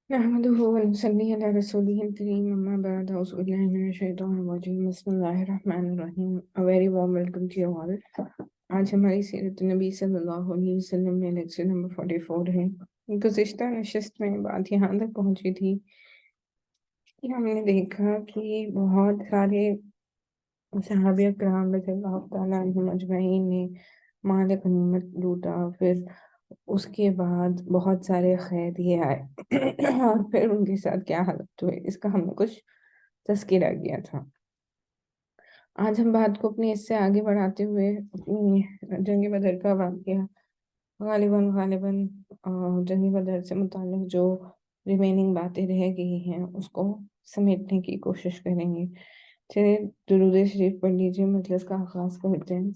نحمده ونصلي على رسوله الكريم أما بعد أعوذ بالله من الشيطان الرجيم بسم الله الرحمن الرحیم A very warm welcome to you all. آج ہماری سیرت نبی صلی اللہ علیہ وسلم میں لیکچر نمبر 44 ہے۔ گزشتہ نشست میں بات یہاں تک پہنچی تھی کہ ہم نے دیکھا کہ بہت سارے صحابہ کرام رضی اللہ تعالیٰ عنہم اجمعین نے مال غنیمت لوٹا، پھر اس کے بعد بہت سارے خیریے آئے اور پھر ان کے ساتھ کیا حالت ہوئی اس کا ہم نے کچھ تذکرہ کیا تھا۔ آج ہم بات کو اپنی اس سے آگے بڑھاتے ہوئے اپنی جنگ بدر کا واقعہ غالباً جنگ بدر سے متعلق جو ریمیننگ باتیں رہ گئی ہیں اس کو سمیٹنے کی کوشش کریں گے۔ چلیے درود شریف پڑھ لیجیے، مجلس کا آغاز کرتے ہیں۔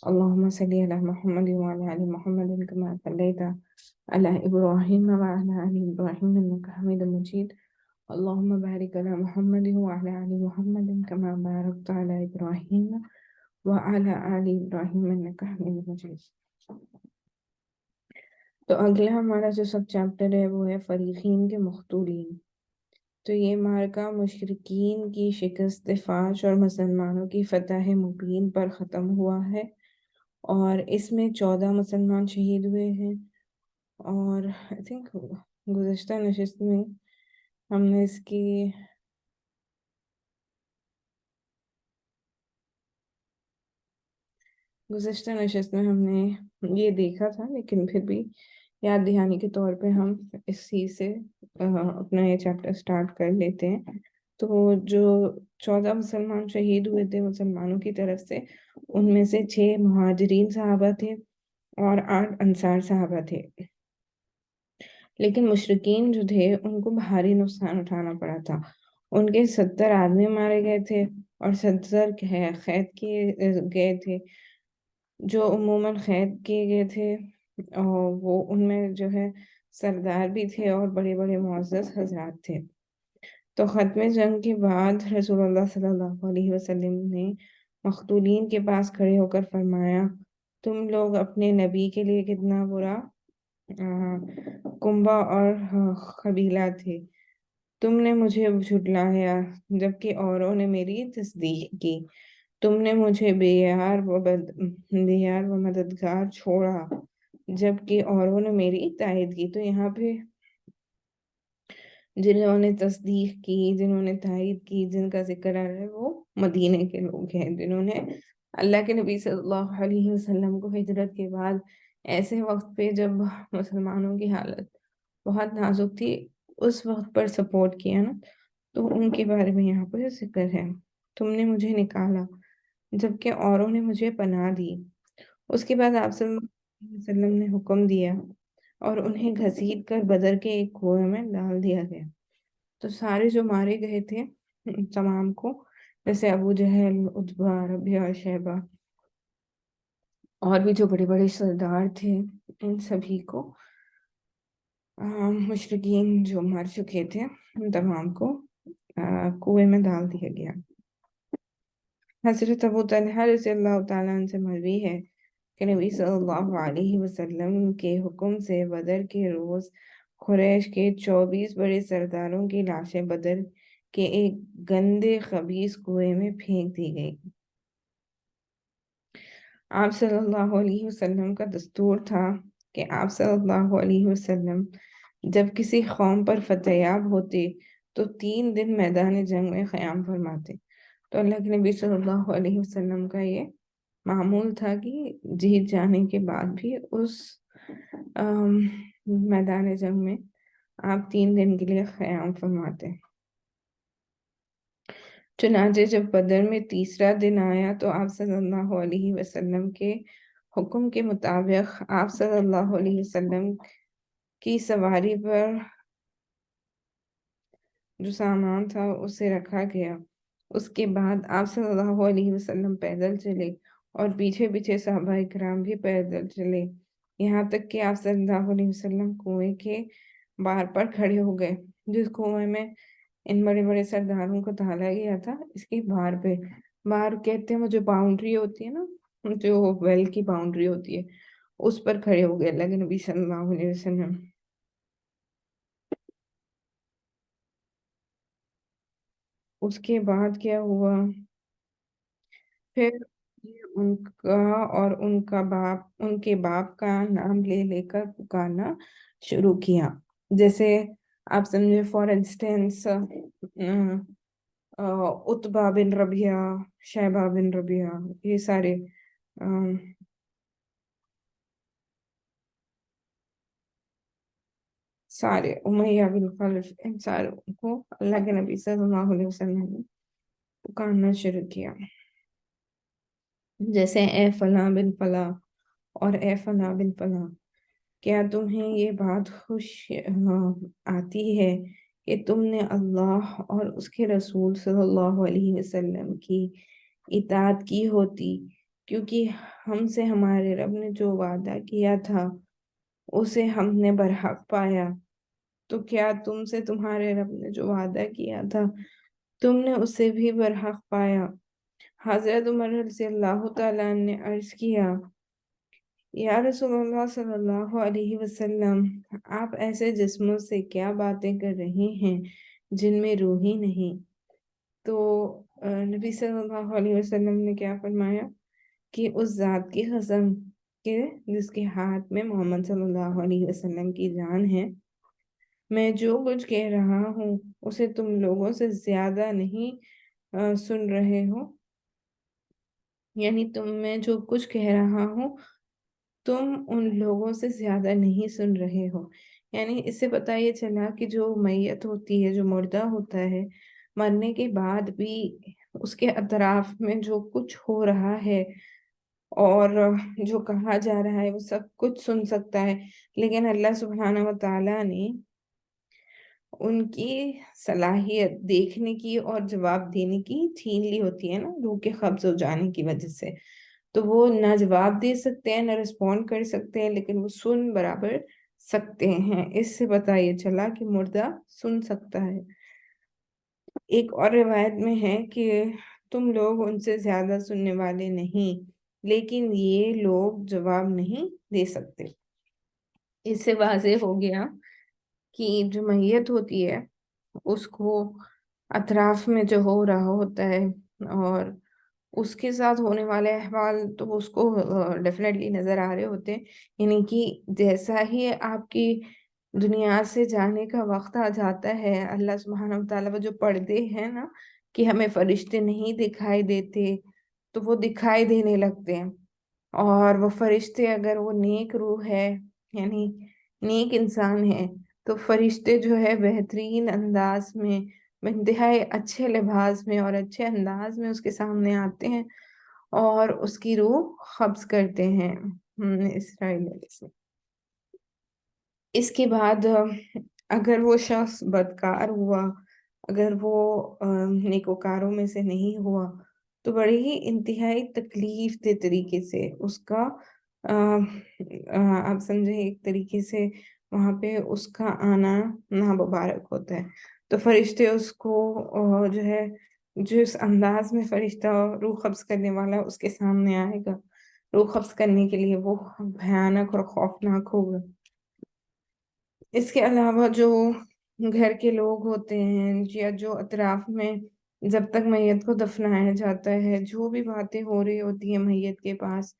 اللہم صلی علی محمد وعلی آل محمد کما صلیت علی ابراہیم وعلی آل ابراہیم انک حمید مجید۔ اللہم بارک علی محمد وعلی آل محمد کما بارکت علی ابراہیم وعلی آل ابراہیم انک حمید مجید۔ تو اگلا ہمارا جو سب چیپٹر ہے وہ ہے فریقین کے مقتولین۔ تو یہ مارکہ مشرکین کی شکست فاش اور مسلمانوں کی فتح مبین پر ختم ہوا ہے، اور اس میں 14 مسلمان شہید ہوئے ہیں۔ اور آئی تھنک گزشتہ نشست میں ہم نے یہ دیکھا تھا، لیکن پھر بھی یاد دہانی کے طور پہ ہم اسی سے اپنا یہ چیپٹر سٹارٹ کر لیتے ہیں۔ تو جو 14 مسلمان شہید ہوئے تھے مسلمانوں کی طرف سے، ان میں سے 6 مہاجرین صحابہ تھے اور 8 انصار صحابہ تھے، لیکن مشرکین جو تھے ان کو بھاری نقصان اٹھانا پڑا تھا۔ ان کے 70 آدمی مارے گئے تھے اور 70 قید کیے گئے تھے۔ جو عموماً قید کیے گئے تھے وہ ان میں جو ہے سردار بھی تھے اور بڑے بڑے معزز حضرات تھے۔ تو ختم جنگ کے بعد رسول اللہ صلی اللہ علیہ وسلم نے مقتولین کے پاس کھڑے ہو کر فرمایا، تم لوگ اپنے نبی کے لیے کتنا برا کنبہ اور قبیلہ تھے، تم نے مجھے جھٹلایا جبکہ اوروں نے میری تصدیق کی، تم نے مجھے بے یار و مددگار چھوڑا جبکہ اوروں نے میری تائید کی۔ تو یہاں پہ جنہوں نے تصدیق کی، جنہوں نے تائید کی، جن کا ذکر آ رہا ہے وہ مدینے کے لوگ ہیں، جنہوں نے اللہ کے نبی صلی اللہ علیہ وسلم کو ہجرت کے بعد ایسے وقت پہ جب مسلمانوں کی حالت بہت نازک تھی اس وقت پر سپورٹ کیا نا، تو ان کے بارے میں یہاں پر ذکر ہے۔ تم نے مجھے نکالا جبکہ اوروں نے مجھے پناہ دی۔ اس کے بعد آپ صلی اللہ علیہ وسلم نے حکم دیا اور انہیں گھسیٹ کر بدر کے ایک کنویں میں ڈال دیا گیا۔ تو سارے جو مارے گئے تھے تمام کو، جیسے ابو جہل، عتبہ، ربیعہ، شیبہ اور بھی جو بڑے بڑے سردار تھے، ان سبھی کو مشرکین جو مر چکے تھے ان تمام کو کنویں میں ڈال دیا گیا۔ حضرت ابو طلحہ رضی اللہ تعالیٰ عنہ سے مروی ہے کہ نبی صلی اللہ علیہ وسلم کے حکم سے بدر کے روز قریش کے 24 بڑے سرداروں کی لاشیں بدر کے ایک گندے خبیث کنویں میں پھینک دی گئی۔ آپ صلی اللہ علیہ وسلم کا دستور تھا کہ آپ صلی اللہ علیہ وسلم جب کسی قوم پر فتح یاب ہوتے تو 3 دن میدان جنگ میں قیام فرماتے۔ تو اللہ کے نبی صلی اللہ علیہ وسلم کا یہ معمول تھا کہ جیت جانے کے بعد بھی اس میدان جنگ میں آپ 3 دن کے لیے قیام فرماتے۔ چنانچہ جب بدر میں تیسرا دن آیا تو آپ صلی اللہ علیہ وسلم کے حکم کے مطابق آپ صلی اللہ علیہ وسلم کی سواری پر جو سامان تھا اسے رکھا گیا۔ اس کے بعد آپ صلی اللہ علیہ وسلم پیدل چلے اور پیچھے پیچھے صحابہ اکرام بھی پیدل چلے، یہاں تک کہ آپ صلی اللہ علیہ وسلم کنویں کے بار پر کھڑے ہو گئے، جس کنویں میں ان بڑے بڑے سرداروں کو ڈالا گیا تھا۔ اس کی بار پہ، بار کہتے ہیں وہ جو باؤنڈری ہوتی ہے نا، جو ویل کی باؤنڈری ہوتی ہے، اس پر کھڑے ہو گئے اللہ کے نبی صلی اللہ علیہ وسلم۔ اس کے بعد کیا ہوا؟ پھر ان کا اور ان کے باپ کا نام لے لے کر پکارنا شروع کیا. جیسے آپ سمجھے، فار انسٹینس اتبا بن ربیعہ، شیبہ بن ربیعہ، یہ سارے سارے امیہ بن خلف، ان ساروں کو اللہ کے نبی صلی اللہ علیہ وسلم نے پکارنا شروع کیا. جیسے اے فلاں بن فلاں اور اے فلاں بن فلاں، کیا تمہیں یہ بات خوش آتی ہے کہ تم نے اللہ اور اس کے رسول صلی اللہ علیہ وسلم کی اطاعت کی ہوتی، کیونکہ ہم سے ہمارے رب نے جو وعدہ کیا تھا اسے ہم نے برحق پایا. تو کیا تم سے تمہارے رب نے جو وعدہ کیا تھا تم نے اسے بھی برحق پایا؟ حضرت عمر رضی اللہ تعالیٰ نے عرض کیا، یا رسول اللہ صلی اللہ علیہ وسلم، آپ ایسے جسموں سے کیا باتیں کر رہے ہیں جن میں روح ہی نہیں؟ تو نبی صلی اللہ علیہ وسلم نے کیا فرمایا کہ اس ذات کی قسم کہ جس کے ہاتھ میں محمد صلی اللہ علیہ وسلم کی جان ہے، میں جو کچھ کہہ رہا ہوں اسے تم لوگوں سے زیادہ نہیں سن رہے ہو. یعنی میں جو کچھ کہہ رہا ہوں تم ان لوگوں سے زیادہ نہیں سن رہے ہو. یعنی اس سے پتہ یہ چلا کہ جو میت ہوتی ہے، جو مردہ ہوتا ہے، مرنے کے بعد بھی اس کے اطراف میں جو کچھ ہو رہا ہے اور جو کہا جا رہا ہے وہ سب کچھ سن سکتا ہے. لیکن اللہ سبحانہ و تعالیٰ نے ان کی صلاحیت دیکھنے کی اور جواب دینے کی چھین لی ہوتی ہے نا، روح کے قبض ہو جانے کی وجہ سے. تو وہ نہ جواب دے سکتے ہیں، نہ رسپونڈ کر سکتے ہیں، لیکن وہ سن برابر سکتے ہیں. اس سے پتہ یہ چلا کہ مردہ سن سکتا ہے. ایک اور روایت میں ہے کہ تم لوگ ان سے زیادہ سننے والے نہیں، لیکن یہ لوگ جواب نہیں دے سکتے. اس سے واضح ہو گیا کہ جو میت ہوتی ہے اس کو اطراف میں جو ہو رہا ہوتا ہے اور اس کے ساتھ ہونے والے احوال تو اس کو ڈیفینیٹلی نظر آ رہے ہوتے ہیں. یعنی کہ جیسا ہی آپ کی دنیا سے جانے کا وقت آ جاتا ہے، اللہ سبحانہ و تعالیٰ وہ جو پردے ہیں نا کہ ہمیں فرشتے نہیں دکھائی دیتے، تو وہ دکھائی دینے لگتے ہیں. اور وہ فرشتے اگر وہ نیک روح ہے، یعنی نیک انسان ہے، تو فرشتے جو ہے بہترین انداز میں، انتہائی اچھے لباس میں اور اچھے انداز میں اس کے سامنے آتے ہیں اور اس کی روح قبض کرتے ہیں اسرائیل سے. اس کے بعد اگر وہ شخص بدکار ہوا، اگر وہ نیکوکاروں میں سے نہیں ہوا، تو بڑے ہی انتہائی تکلیف دہ طریقے سے اس کا آپ سمجھے ایک طریقے سے وہاں پہ اس کا آنا نامبارک ہوتا ہے. تو فرشتے اس کو جو ہے جس انداز میں فرشتہ روح قبض کرنے والا اس کے سامنے آئے گا، روح قبض کرنے کے لیے وہ بھیانک اور خوفناک ہوگا. اس کے علاوہ جو گھر کے لوگ ہوتے ہیں یا جو اطراف میں جب تک میت کو دفنایا جاتا ہے جو بھی باتیں ہو رہی ہوتی ہیں میت کے پاس،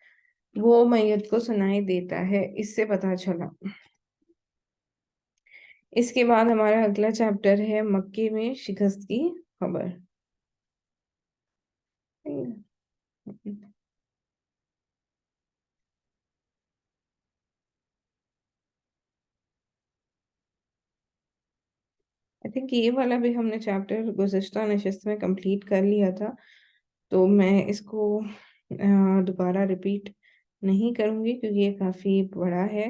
وہ میت کو سنائی دیتا ہے. اس سے پتہ چلا. اس کے بعد ہمارا اگلا چیپٹر ہے مکے میں شکست کی خبر. I think یہ والا بھی ہم نے چیپٹر گزشتہ نشست میں کمپلیٹ کر لیا تھا، تو میں اس کو دوبارہ ریپیٹ نہیں کروں گی کیونکہ یہ کافی بڑا ہے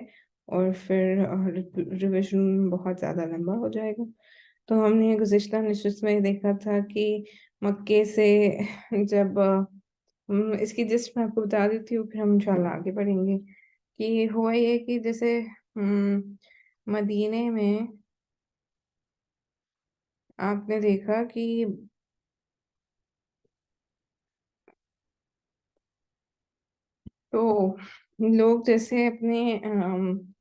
اور پھر ریویژن بہت زیادہ لمبا ہو جائے گا. تو ہم نے گزشتہ نشست میں دیکھا تھا کہ مکے سے جب اس کی جسٹ میں آپ کو بتا دیتی ہوں، پھر ہم انشاءاللہ آگے بڑھیں گے. کہ ہوا یہ کہ جیسے مدینے میں آپ نے دیکھا کہ تو لوگ جیسے اپنے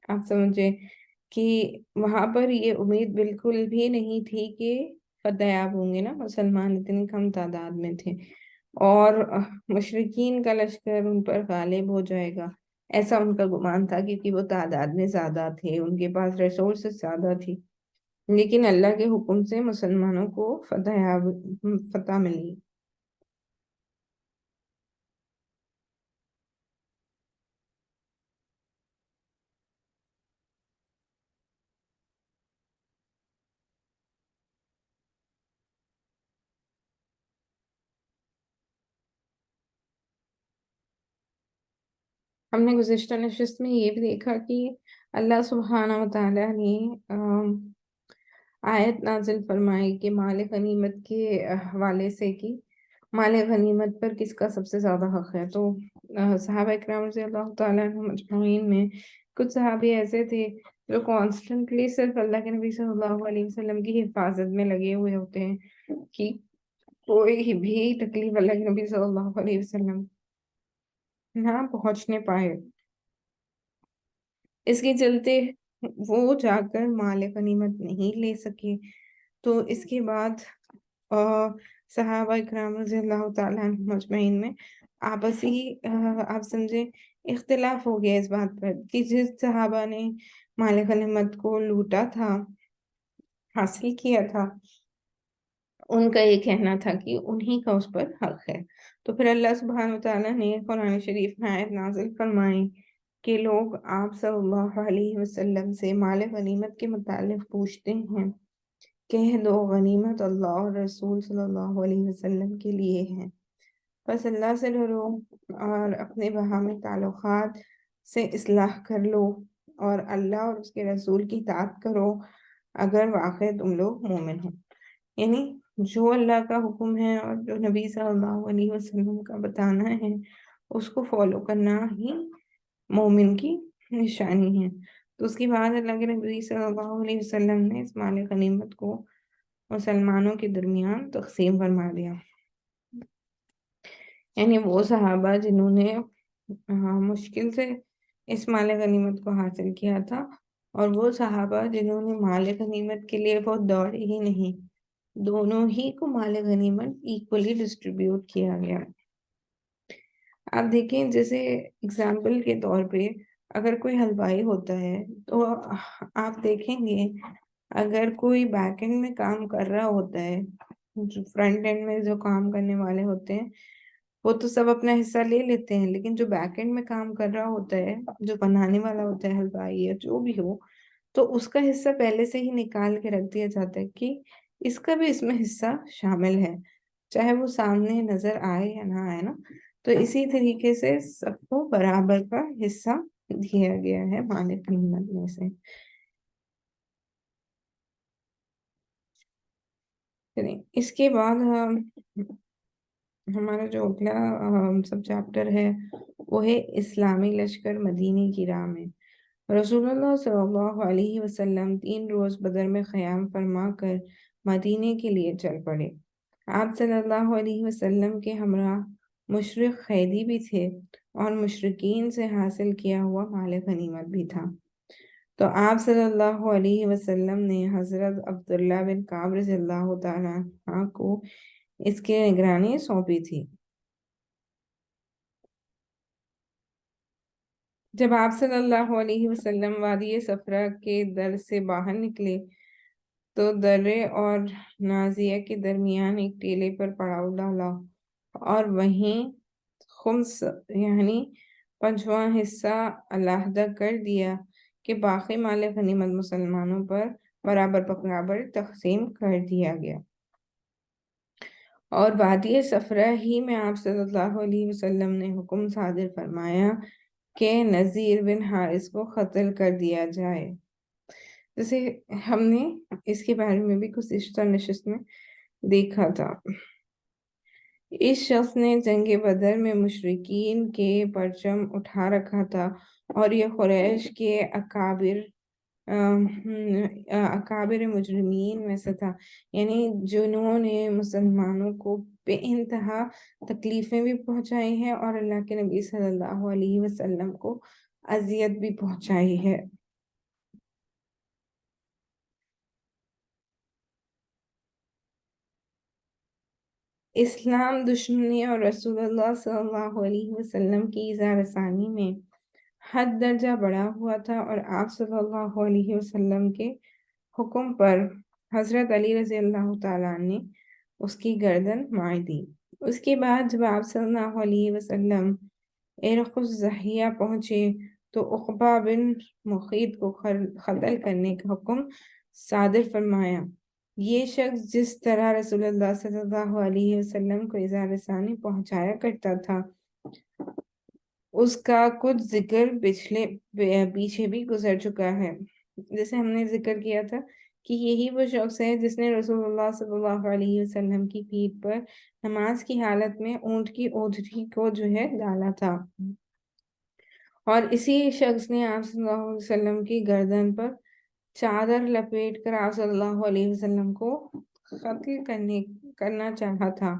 آپ سمجھے کہ وہاں پر یہ امید بالکل بھی نہیں تھی کہ فتح یاب ہوں گے نا، مسلمان اتنی کم تعداد میں تھے، اور مشرقین کا لشکر ان پر غالب ہو جائے گا، ایسا ان کا گمان تھا، کیونکہ وہ تعداد میں زیادہ تھے، ان کے پاس ریسورسز زیادہ تھی، لیکن اللہ کے حکم سے مسلمانوں کو فتح ملی۔ ہم نے گزشتہ نشست میں یہ بھی دیکھا کہ اللہ سبحانہ و تعالیٰ نے آیت نازل فرمائی کہ مال غنیمت کے حوالے سے، کہ مال غنیمت پر کس کا سب سے زیادہ حق ہے، تو صحابہ اکرام رضی اللہ تعالیٰ عنہم اجمعین میں کچھ صحابی ایسے تھے جو کانسٹنٹلی صرف اللہ کے نبی صلی اللہ علیہ وسلم کی حفاظت میں لگے ہوئے ہوتے ہیں کہ کوئی بھی تکلیف اللہ کے نبی صلی اللہ علیہ وسلم نہ پہنچنے پائے۔ اس کے چلتے وہ جا کر مال غنیمت نہیں لے سکے، تو اس کے بعد صحابہ اکرام رضی اللہ تعالیٰ عنہم اجمعین میں آپسی آپ سمجھے اختلاف ہو گیا اس بات پر کہ جس صحابہ نے مال غنیمت کو لوٹا تھا، حاصل کیا تھا، ان کا یہ کہنا تھا کہ انہی کا اس پر حق ہے۔ تو پھر اللہ سبحانہ وتعالیٰ نے قرآن شریف میں آیت نازل فرمائی کہ لوگ آپ صلی اللہ علیہ وسلم سے مال غنیمت کے متعلق پوچھتے ہیں، کہہ دو غنیمت اللہ اور رسول صلی اللہ علیہ وسلم کے لیے ہے، بس اللہ سے ڈرو اور اپنے باہمی تعلقات سے اصلاح کر لو اور اللہ اور اس کے رسول کی اطاعت کرو اگر واقع تم لوگ مومن ہو۔ یعنی جو اللہ کا حکم ہے اور جو نبی صلی اللہ علیہ وسلم کا بتانا ہے، اس کو فالو کرنا ہی مومن کی نشانی ہے۔ تو اس کے بعد اللہ کے نبی صلی اللہ علیہ وسلم نے اس مال غنیمت کو مسلمانوں کے درمیان تقسیم فرما دیا۔ یعنی وہ صحابہ جنہوں نے مشکل سے اس مال غنیمت کو حاصل کیا تھا، اور وہ صحابہ جنہوں نے مال غنیمت کے لیے بہت دوڑے ہی نہیں، دونوں ہی کو مال غنیمت ایکولی ڈسٹریبیوٹ کیا گیا۔ آپ دیکھیں، جیسے اگزامپل کے طور پہ اگر کوئی حلوائی ہوتا ہے تو آپ دیکھیں گے اگر کوئی بیک اینڈ میں کام کر رہا ہوتا ہے، جو فرنٹ اینڈ میں جو کام کرنے والے ہوتے ہیں وہ تو سب اپنا حصہ لے لیتے ہیں، لیکن جو بیک اینڈ میں کام کر رہا ہوتا ہے، جو بنانے والا ہوتا ہے حلوائی یا جو بھی ہو، تو اس کا حصہ پہلے سے ہی نکال کے رکھ دیا جاتا ہے کہ اس کا بھی اس میں حصہ شامل ہے، چاہے وہ سامنے نظر آئے یا نہ آئے نا۔ تو اسی طریقے سے سب کو برابر کا حصہ دیا گیا ہے مال غنیمت میں سے۔ اس کے بعد ہمارا جو اگلا سب چیپٹر ہے وہ ہے اسلامی لشکر مدینے کی راہ میں۔ رسول اللہ صلی اللہ علیہ وسلم 3 روز بدر میں قیام فرما کر مدینے کے لیے چل پڑے۔ آپ صلی اللہ علیہ وسلم کے ہمراہ مشرق قیدی بھی تھے اور مشرقین سے حاصل کیا ہوا مال غنیمت بھی تھا۔ تو آپ صلی اللہ علیہ وسلم نے حضرت عبداللہ بن کعب رضی اللہ تعالیٰ عنہ کو اس کی نگرانی سونپی تھی۔ جب آپ صلی اللہ علیہ وسلم وادی صفرا کے در سے باہر نکلے تو درے اور نازیہ کے درمیان ایک ٹیلے پر پڑاؤ ڈالا اور وہیں خمس یعنی 5واں حصہ علیحدہ کر دیا کہ باقی مال غنیمت مسلمانوں پر برابر تقسیم کر دیا گیا۔ اور وادی صفرا ہی میں آپ صلی اللہ علیہ وسلم نے حکم صادر فرمایا کہ نذیر بن حارث کو قتل کر دیا جائے۔ جیسے ہم نے اس کے بارے میں بھی گزشتہ نشست میں دیکھا تھا، اس شخص نے جنگ بدر میں مشرکین کے پرچم اٹھا رکھا تھا اور یہ قریش کے اکابر مجرمین میں سے تھا، یعنی جنہوں نے مسلمانوں کو بے انتہا تکلیفیں بھی پہنچائی ہیں اور اللہ کے نبی صلی اللہ علیہ وسلم کو اذیت بھی پہنچائی ہے۔ اسلام دشمنی اور رسول اللہ صلی اللہ علیہ وسلم کی اظہار ثانی میں حد درجہ بڑھا ہوا تھا، اور آپ صلی اللہ علیہ وسلم کے حکم پر حضرت علی رضی اللہ تعالیٰ نے اس کی گردن مار دی۔ اس کے بعد جب آپ صلی اللہ علیہ وسلم عرق الضحیہ پہنچے تو عقبہ بن مخیط کو قتل کرنے کا حکم صادر فرمایا۔ یہ شخص جس طرح رسول اللہ صلی اللہ علیہ وسلم کو اظہار ثانی پہنچایا کرتا تھا، اس کا کچھ ذکر پیچھے بھی گزر چکا ہے۔ جیسے ہم نے ذکر کیا تھا کہ یہی وہ شخص ہے جس نے رسول اللہ صلی اللہ علیہ وسلم کی پیٹھ پر نماز کی حالت میں اونٹ کی اودھری کو جو ہے ڈالا تھا، اور اسی شخص نے آپ صلی اللہ علیہ وسلم کی گردن پر چادر لپیٹ کر آپ صلی اللہ علیہ وسلم کو قتل کرنا چاہا تھا،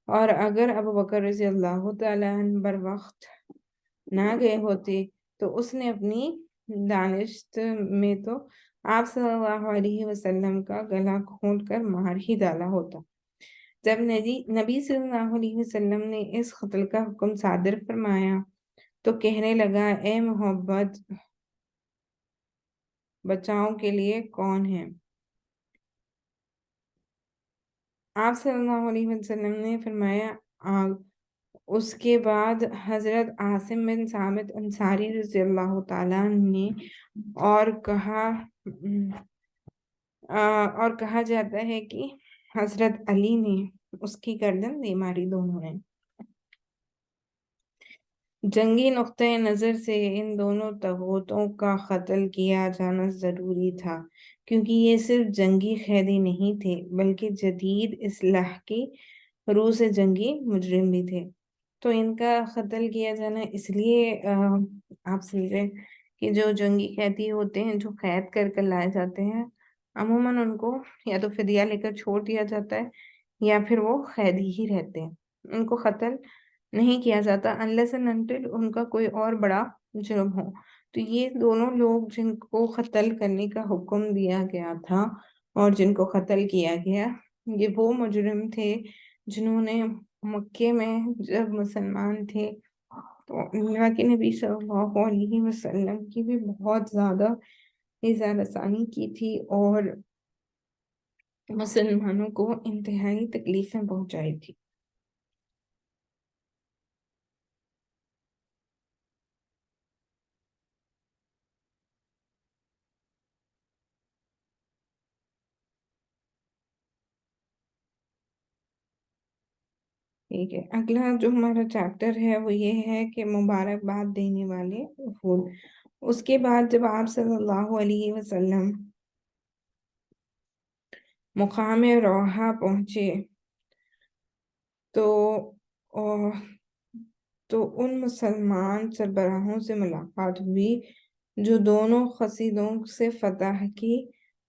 اور اگر ابو بکر رضی اللہ تعالیٰ عنہ بر وقت نہ گئے ہوتے تو اس نے اپنی دانشت میں تو آپ صلی اللہ علیہ وسلم کا گلا گھونٹ کر مار ہی ڈالا ہوتا۔ جب نبی صلی اللہ علیہ وسلم نے اس قتل کا حکم صادر فرمایا تو کہنے لگا، اے محبت، بچاؤ کے لیے کون ہے؟ آپ صلی اللہ علیہ وسلم نے فرمایا، آگ۔ اس کے بعد حضرت عاصم بن ثابت انصاری رضی اللہ تعالیٰ نے اور کہا جاتا ہے کہ حضرت علی نے اس کی گردن دے ماری، دونوں نے۔ جنگی نقطۂ نظر سے ان دونوں طاغوتوں کا قتل کیا جانا ضروری تھا، کیونکہ یہ صرف جنگی قیدی نہیں تھے بلکہ جدید اصلاح کی روح سے جنگی مجرم بھی تھے۔ تو ان کا قتل کیا جانا اس لیے آپ سمجھیں کہ جو جنگی قیدی ہوتے ہیں، جو قید کر لائے جاتے ہیں، عموماً ان کو یا تو فدیہ لے کر چھوڑ دیا جاتا ہے یا پھر وہ قیدی ہی رہتے ہیں، ان کو قتل نہیں کیا جاتا unless and until ان کا کوئی اور بڑا جرم ہو۔ تو یہ دونوں لوگ جن کو قتل کرنے کا حکم دیا گیا تھا اور جن کو قتل کیا گیا، یہ وہ مجرم تھے جنہوں نے مکے میں جب مسلمان تھے تو اللہ کے نبی صلی اللہ علیہ وسلم کی بھی بہت زیادہ اظہار ثانی کی تھی اور مسلمانوں کو انتہائی تکلیفیں پہنچائی تھی۔ ٹھیک ہے، اگلا جو ہمارا چیپٹر ہے وہ یہ ہے کہ مبارکباد دینے والے وفود۔ اس کے بعد جب آپ صلی اللہ علیہ وسلم مقام روحہ پہنچے تو ان مسلمان سربراہوں سے ملاقات ہوئی جو دونوں قصیدوں سے فتح کی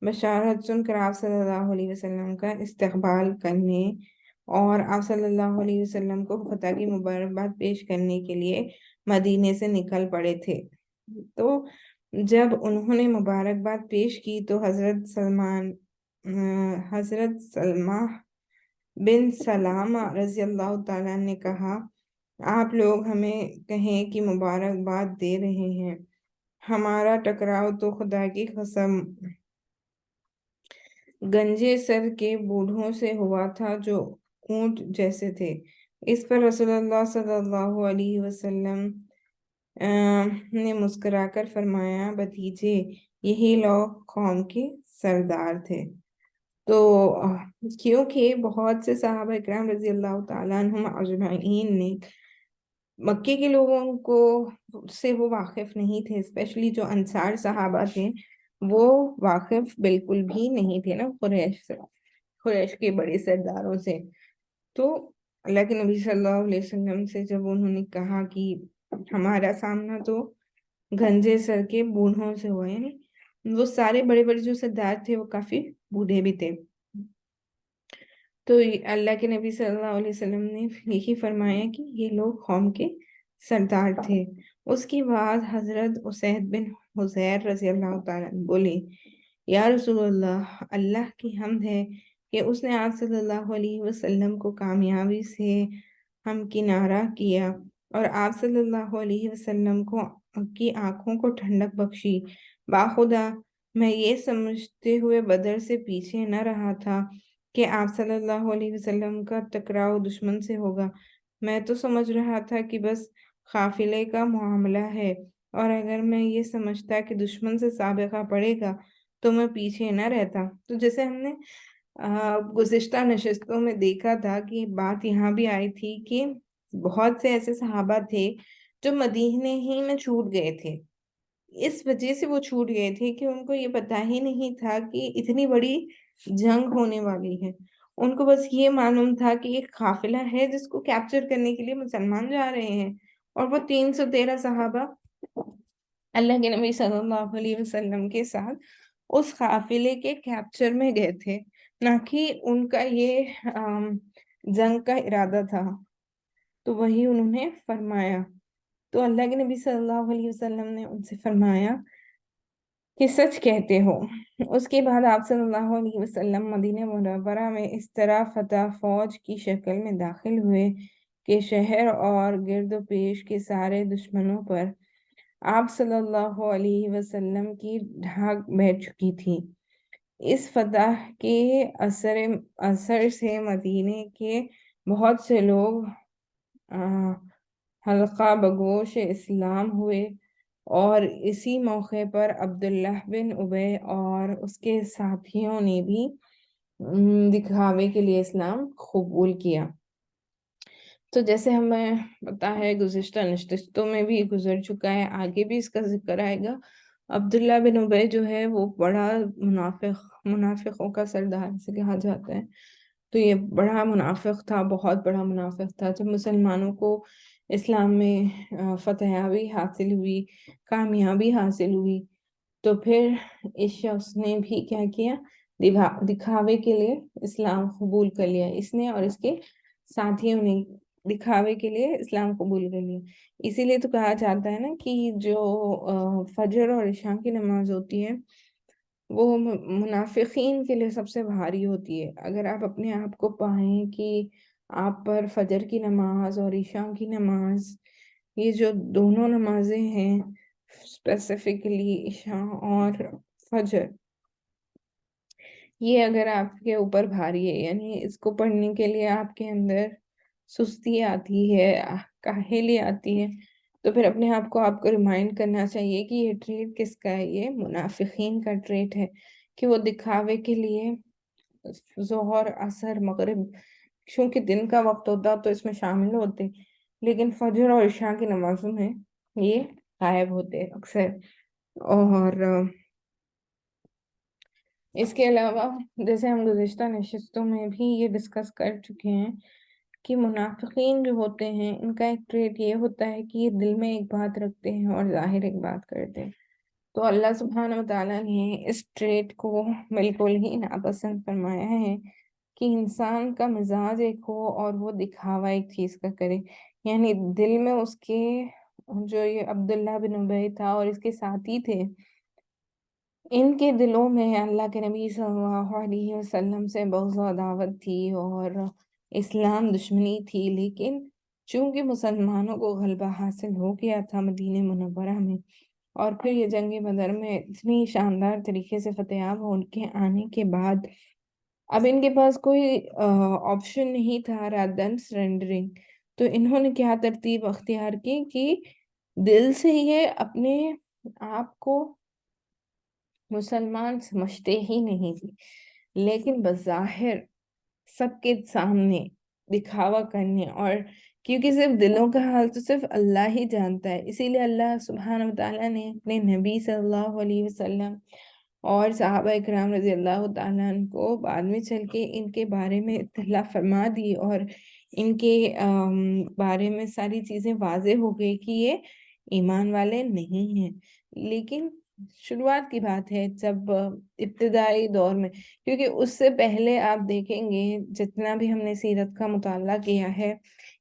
بشارت سن کر آپ صلی اللہ علیہ وسلم کا استقبال کرنے اور آپ صلی اللہ علیہ وسلم کو فتح کی مبارکباد پیش کرنے کے لیے مدینے سے نکل پڑے تھے۔ تو جب انہوں نے مبارکباد پیش کی تو حضرت سلمہ بن سلامہ رضی اللہ تعالیٰ نے کہا، آپ لوگ ہمیں کہیں کہ مبارکباد دے رہے ہیں، ہمارا ٹکراؤ تو خدا کی قسم گنجے سر کے بوڑھوں سے ہوا تھا جو اونٹ جیسے تھے۔ اس پر رسول اللہ صلی اللہ علیہ وسلم نے مسکرا کر فرمایا، بھتیجے، یہی لوگ قوم کے سردار تھے۔ تو کیونکہ بہت سے صحابہ اکرام رضی اللہ تعالیٰ عنہم اجمعین نے مکے کے لوگوں کو سے وہ واقف نہیں تھے، اسپیشلی جو انصار صحابہ تھے وہ واقف بالکل بھی نہیں تھے نا قریش کے بڑے سرداروں سے۔ تو اللہ کے نبی صلی اللہ علیہ وسلم سے جب انہوں نے کہا کہ ہمارا سامنا تو گنجے سر کے بوڑھوں سے ہوا، یعنی وہ سارے بڑے بڑے جو سردار تھے وہ کافی بوڑھے بھی تھے، تو اللہ کے نبی صلی اللہ علیہ وسلم نے یہی فرمایا کہ یہ لوگ قوم کے سردار تھے۔ اس کے بعد حضرت اسید بن حضیر رضی اللہ تعالیٰ بولے، یا رسول اللہ، اللہ کی حمد ہے کہ اس نے آپ صلی اللہ علیہ وسلم کو کامیابی سے ہمکنارہ کیا اور آپ صلی اللہ علیہ وسلم کی آنکھوں کو ٹھنڈک بخشی۔ باخدا میں یہ سمجھتے ہوئے بدر سے پیچھے نہ رہا تھا کہ آپ صلی اللہ علیہ وسلم کا ٹکراؤ دشمن سے ہوگا۔ میں تو سمجھ رہا تھا کہ بس قافلے کا معاملہ ہے، اور اگر میں یہ سمجھتا کہ دشمن سے سابقہ پڑے گا تو میں پیچھے نہ رہتا۔ تو جیسے ہم نے گزشتہ نشستوں میں دیکھا تھا کہ بات یہاں بھی آئی تھی کہ بہت سے ایسے صحابہ تھے جو مدینے ہی میں چھوٹ گئے تھے۔ اس وجہ سے وہ چھوٹ گئے تھے کہ ان کو یہ پتا ہی نہیں تھا کہ اتنی بڑی جنگ ہونے والی ہے۔ ان کو بس یہ معلوم تھا کہ ایک قافلہ ہے جس کو کیپچر کرنے کے لیے مسلمان جا رہے ہیں، اور وہ 313 صحابہ اللہ کے نبی صلی اللہ علیہ وسلم کے ساتھ اس قافلے کے کیپچر میں گئے تھے، نہ کہ ان کا یہ جنگ کا ارادہ تھا۔ تو وہی انہوں نے فرمایا، تو اللہ کے نبی صلی اللہ علیہ وسلم نے ان سے فرمایا کہ سچ کہتے ہو۔ اس کے بعد آپ صلی اللہ علیہ وسلم مدینہ منورہ میں اس طرح فتح فوج کی شکل میں داخل ہوئے کہ شہر اور گرد و پیش کے سارے دشمنوں پر آپ صلی اللہ علیہ وسلم کی ڈھاک بیٹھ چکی تھی۔ اس فتح کے اثر سے مدینے کے بہت سے لوگ حلقہ بگوش اسلام ہوئے، اور اسی موقع پر عبداللہ بن ابی اور اس کے ساتھیوں نے بھی دکھاوے کے لیے اسلام قبول کیا۔ تو جیسے ہمیں پتا ہے گزشتہ نشستوں میں بھی گزر چکا ہے، آگے بھی اس کا ذکر آئے گا، عبداللہ بن ابی جو ہے وہ بڑا منافقوں کا سردار سے کہا جاتا ہے۔ تو یہ بڑا منافق تھا، بہت بڑا منافق تھا۔ جب مسلمانوں کو اسلام میں فتحیابی حاصل ہوئی، کامیابی حاصل ہوئی، تو پھر اس شخص نے بھی کیا کیا، دکھاوے کے لیے اسلام قبول کر لیا۔ اس نے اور اس کے ساتھیوں نے دکھاوے کے لیے اسلام قبول کر لیا۔ اسی لیے تو کہا جاتا ہے نا کہ جو فجر اور عشاء کی نماز ہوتی ہے وہ منافقین کے لیے سب سے بھاری ہوتی ہے۔ اگر آپ اپنے آپ کو پائیں کہ آپ پر فجر کی نماز اور عشاء کی نماز، یہ جو دونوں نمازیں ہیں اسپیسیفکلی عشاء اور فجر، یہ اگر آپ کے اوپر بھاری ہے، یعنی اس کو پڑھنے کے لیے آپ کے اندر سستی آتی ہے، کاہلی آتی ہے، تو پھر اپنے آپ کو ریمائنڈ کرنا چاہیے کہ یہ ٹریٹ کس کا ہے، یہ منافقین کا ٹریٹ ہے، کہ وہ دکھاوے کے لیے ظہر، عصر، مغرب، چونکہ دن کا وقت ہوتا تو اس میں شامل ہوتے، لیکن فجر اور عشاء کی نمازوں میں یہ غائب ہوتے اکثر۔ اور اس کے علاوہ جیسے ہم گزشتہ نشستوں میں بھی یہ ڈسکس کر چکے ہیں کہ منافقین جو ہوتے ہیں ان کا ایک ٹریٹ یہ ہوتا ہے کہ یہ دل میں ایک بات رکھتے ہیں اور ظاہر ایک بات کرتے ہیں۔ تو اللہ سبحانہ وتعالیٰ نے اس ٹریٹ کو بالکل ہی ناپسند فرمایا ہے کہ انسان کا مزاج ایک ہو اور وہ دکھاوا ایک چیز کا کرے، یعنی دل میں اس کے جو یہ عبداللہ بن ابی تھا اور اس کے ساتھی تھے، ان کے دلوں میں اللہ کے نبی صلی اللہ علیہ وسلم سے بغض و عداوت تھی اور اسلام دشمنی تھی، لیکن چونکہ مسلمانوں کو غلبہ حاصل ہو گیا تھا مدینہ منورہ میں، اور پھر یہ جنگ بدر میں اتنی شاندار طریقے سے فتحیاب ہو کے آنے کے بعد اب ان کے پاس کوئی آپشن نہیں تھا رادر دین سرنڈرنگ۔ تو انہوں نے کیا ترتیب اختیار کی کہ دل سے یہ اپنے آپ کو مسلمان سمجھتے ہی نہیں تھے، لیکن بظاہر سب کے سامنے دکھاوا کرنے، اور کیونکہ صرف دلوں کا حال تو صرف اللہ ہی جانتا ہے، اسی لیے اللہ سبحانہ وتعالیٰ نے اپنے نبی صلی اللہ علیہ وسلم اور صحابہ اکرام رضی اللہ تعالیٰ عنہ کو بعد میں چل کے ان کے بارے میں اطلاع فرما دی، اور ان کے بارے میں ساری چیزیں واضح ہو گئی کہ یہ ایمان والے نہیں ہیں۔ لیکن شروعات کی بات ہے، جب ابتدائی دور میں، کیونکہ اس سے پہلے آپ دیکھیں گے جتنا بھی ہم نے سیرت کا مطالعہ کیا ہے،